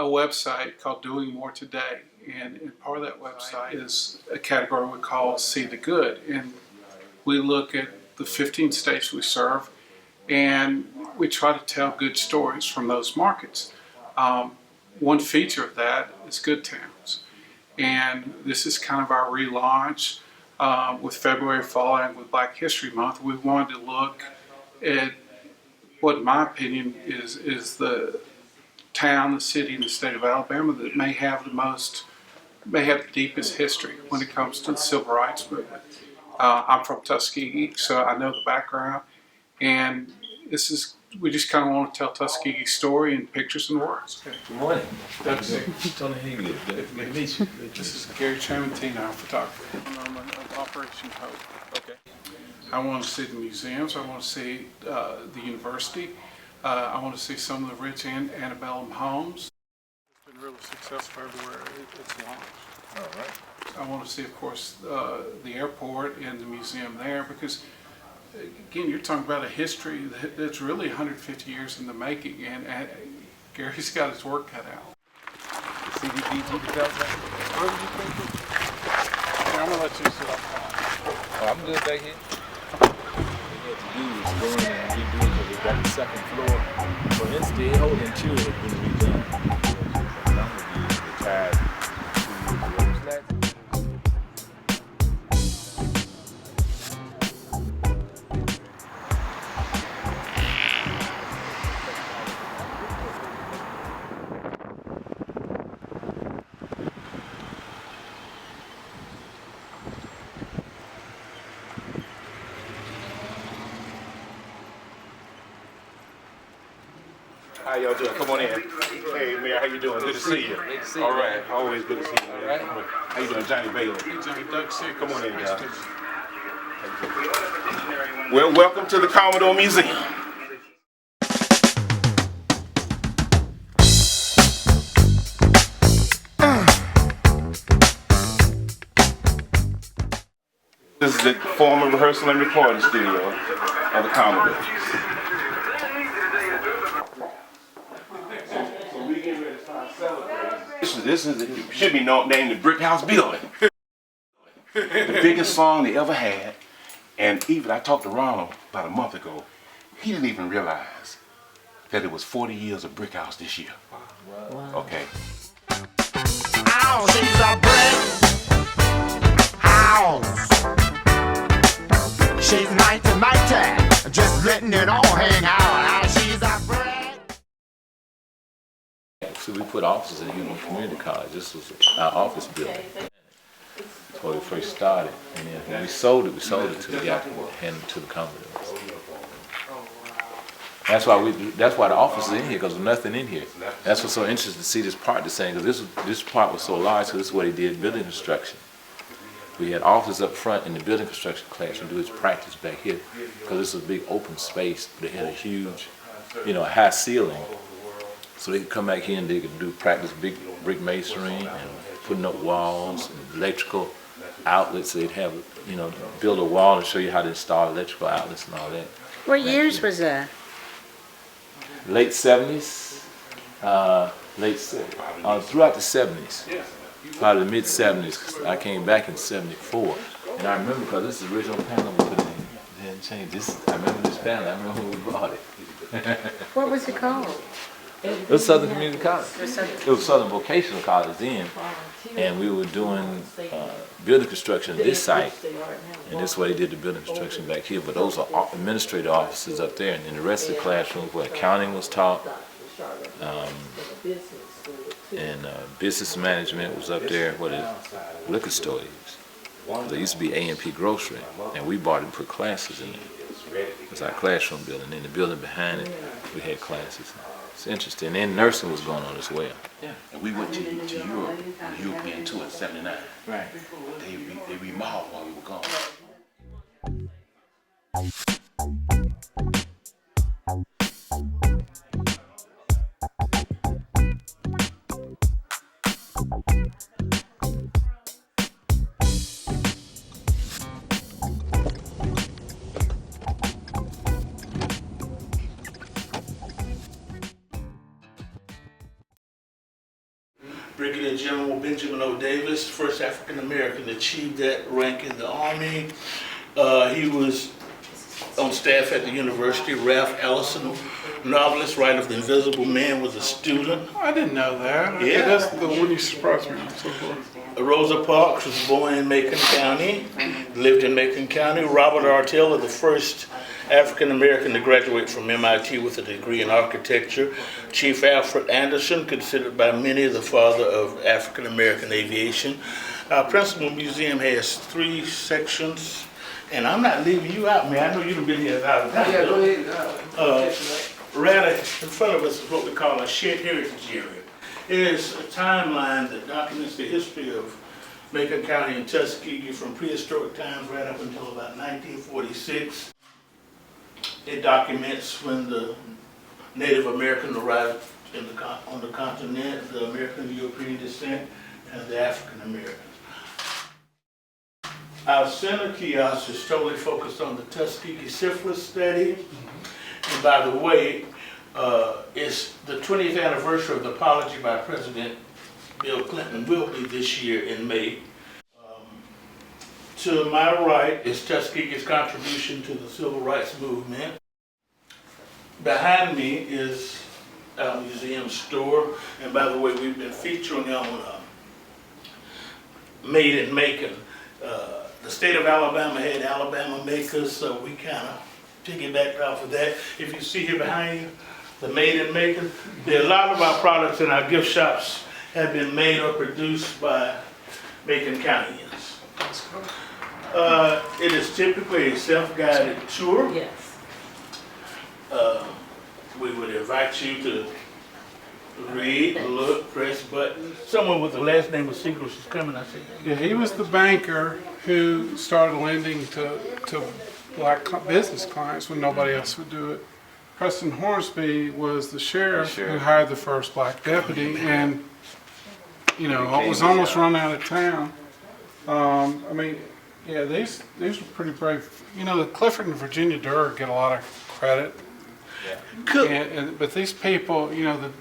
website called Doing More Today, and part of that website is a category we call See the Good, and we look at the 15 states we serve, and we try to tell good stories from those markets. One feature of that is Good Towns, and this is kind of our relaunch with February falling with Black History Month. We wanted to look at what, in my opinion, is the town, the city, and the state of Alabama that may have the deepest history when it comes to the civil rights movement. I'm from Tuskegee, so I know the background, and we just kind of want to tell Tuskegee's story in pictures and words. Good morning. That's it. Tony Higley. Good to meet you. This is Gary Tramontina, our photographer. I'm of Operation Hope. Okay. I want to see the museums. I want to see the university. I want to see some of the rich antebellum homes. It's been really successful everywhere it's launched. All right. I want to see, of course, the airport and the museum there, because, again, you're talking about a history that's really 150 years in the making, and Gary's got his work cut out. The CDBG development. Where were you thinking? Yeah, I'm going to let you sit up front. Oh, I'm good back here. What we had to do is go in and redo it because we got the second floor. So instead, whole interior has been redone. I'm going to be retired 2 years ago. How y'all doing? Come on in. Hey, Mayor, how you doing? Good to see you. Great to see you. All right, always good to see you, man. Right. Come on. How you doing, Johnny Bailey? Hey, Johnny, Doug Sick. Come on in, guys. Well, welcome to the Commodore Museum. This is the former rehearsal and recording studio of the Commodore. This should be named the Brick House Building. The biggest song they ever had, and even I talked to Ronald about a month ago. He didn't even realize that it was 40 years of Brick House this year. Wow. Okay. House is a brick house. She's mighty, just letting it all hang out. She's a brick. So we put offices in Union Community College. This was our office building. That's where we first started. And then when we sold it to the guy who handed it to the Commodores. That's why the office is in here, because there's nothing in here. That's what's so interesting to see this part the same, because this part was so large, because this is what he did, building construction. We had offices up front in the building construction class and do his practice back here, because this was a big open space, but it had a huge, high ceiling. So they could come back here and they could do practice big brick masonry and putting up walls and electrical outlets. So they'd have, build a wall and show you how to install electrical outlets and all that. What years was that? Late 70s, throughout the 70s, probably the mid 70s. I came back in 74, and I remember because this is the original panel we put in. They hadn't changed this. I remember this panel. I remember when we brought it. What was it called? It was Southern Community College. It was Southern Vocational College then, and we were doing building construction at this site, and this is why they did the building construction back here. But those are administrative offices up there, and then the rest of the classrooms where accounting was taught, and business management was up there where the liquor store is. There used to be A&P Grocery, and we bought and put classes in there. It's our classroom building. In the building behind it, we had classes. It's interesting. And then nursing was going on as well. Yeah, and we went to Europe, the European tour in '79. Right. They remodeled while we were gone. General Benjamin O. Davis, first African American to achieve that rank in the Army. He was on staff at the university. Ralph Ellison, novelist, writer of The Invisible Man, was a student. I didn't know that. Okay, Yeah. that's the one you surprised me on so far. Rosa Parks was born in Macon County, lived in Macon County. Robert Artella, the first African American to graduate from MIT with a degree in architecture. Chief Alfred Anderson, considered by many the father of African American aviation. Our principal museum has 3 sections, and I'm not leaving you out, man. I know you've been here a lot of times. Yeah, go ahead. Right in front of us is what we call a shared heritage area. It is a timeline that documents the history of Macon County and Tuskegee from prehistoric times right up until about 1946. It documents when the Native American arrived on the continent, the American of European descent, and the African Americans. Our center kiosk is totally focused on the Tuskegee syphilis study. And by the way, it's the 20th anniversary of the apology by President Bill Clinton will be this year in May. To my right is Tuskegee's contribution to the civil rights movement. Behind me is our museum store. And by the way, we've been featuring on Made in Macon. The state of Alabama had Alabama makers, so we kind of piggybacked off of that. If you see here behind you, the Made in Macon, a lot of our products in our gift shops have been made or produced by Macon Countyans. It is typically a self-guided tour. Yes. We would invite you to read, look, press buttons. Someone with the last name of Segrist is coming, I said. Yeah, he was the banker who started lending to black business clients when nobody else would do it. Preston Hornsby was the sheriff who hired the first black deputy, and you know, was almost run out of town. I mean, yeah, these were pretty brave. You know, the Clifford and Virginia Durr get a lot of credit, but these people, you know,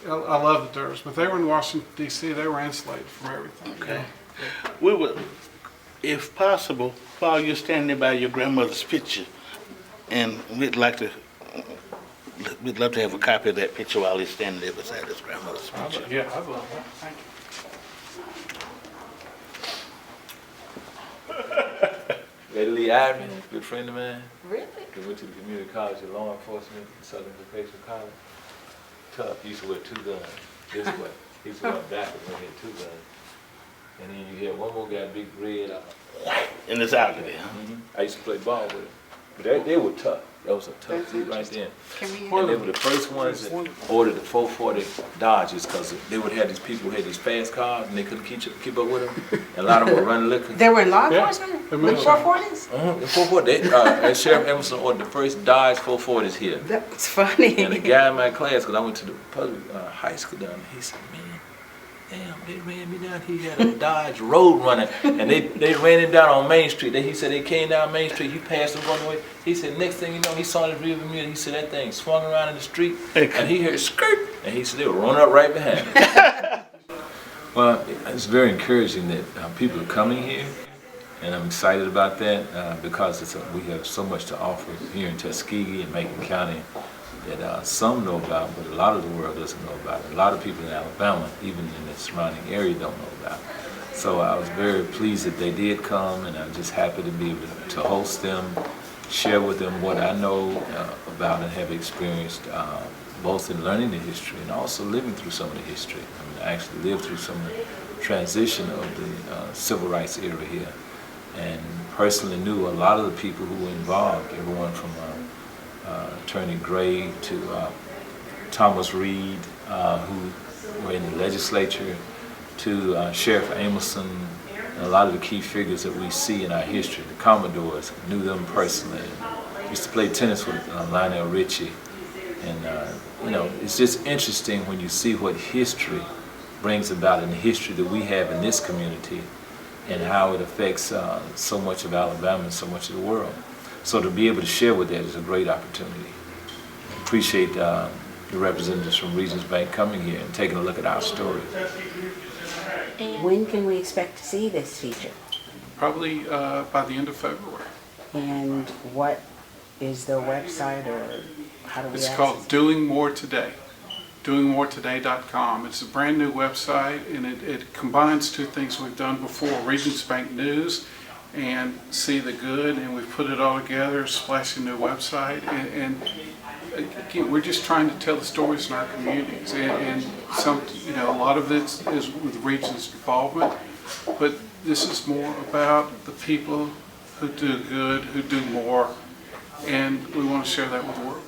I love the Durrs, but they were in Washington D.C. They were insulated from everything. Okay. We would, if possible, while you're standing by your grandmother's picture, and we'd love to have a copy of that picture while he's standing there beside his grandmother's picture. Yeah, I love that. Thank you. Lady Lee Iron, good friend of mine. Really? He went to the community college of law enforcement, Southern Vocational College. Tough. He used to wear 2 guns this way. He used to wear backwards when he had 2 guns. And then you hear one more guy, big red. And it's out of there, huh? I used to play ball with him. But they were tough. That was a tough dude right there. Can we And they were the first ones that ordered the 440 Dodges because they would have these people who had these fast cars and they couldn't keep up with them. And a lot of them were running liquor. They were in law Yeah. enforcement? They With moved 440s? The 440, Sheriff Emerson ordered the first Dodge 440s here. That's funny. And a guy in my class, because I went to the public high school down there, he said, man, damn, they ran me down. He had a Dodge Road Runner, and they ran him down on Main Street. He said they came down Main Street, he passed them going away. He said, next thing you know, he saw the rearview mirror. He said that thing swung around in the street, and he heard skirt, and he said they were running up right behind him. Well, it's very encouraging that people are coming here, and I'm excited about that because we have so much to offer here in Tuskegee and Macon County that some know about, but a lot of the world doesn't know about. A lot of people in Alabama, even in the surrounding area, don't know about. So I was very pleased that they did come, and I'm just happy to be able to host them, share with them what I know about and have experienced, both in learning the history and also living through some of the history. I mean, I actually lived through some of the transition of the civil rights era here, and personally knew a lot of the people who were involved, everyone from Attorney Gray to Thomas Reed, who were in the legislature, to Sheriff Amerson, and a lot of the key figures that we see in our history. The Commodores, knew them personally. Used to play tennis with Lionel Richie. And you know, it's just interesting when you see what history brings about and the history that we have in this community and how it affects so much of Alabama and so much of the world. So to be able to share with that is a great opportunity. Appreciate the representatives from Regions Bank coming here and taking a look at our story. When can we expect to see this feature? Probably by the end of February. And what is their website, or how do we It's access called it? Doing More Today, doingmoretoday.com. It's a brand new website, and it combines two things we've done before, Regents Bank News and See the Good, and we've put it all together, splashy new website, and again, we're just trying to tell the stories in our communities, and some, a lot of it is with Regents' involvement, but this is more about the people who do good, who do more, and we want to share that with the world.